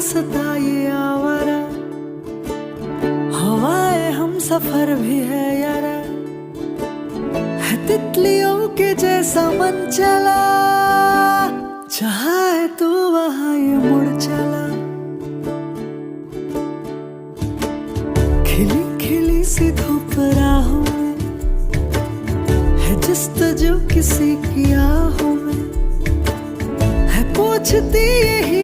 रास्ता ये आवारा, हवाएं हम सफर भी है यारा, है तितलियों के जैसा मन चला, जहाँ है तू वहाँ ये मुड़ चला। खिली खिली सी धूप राहों में, है जस्तजू किसी की आहों में, है पूछती यही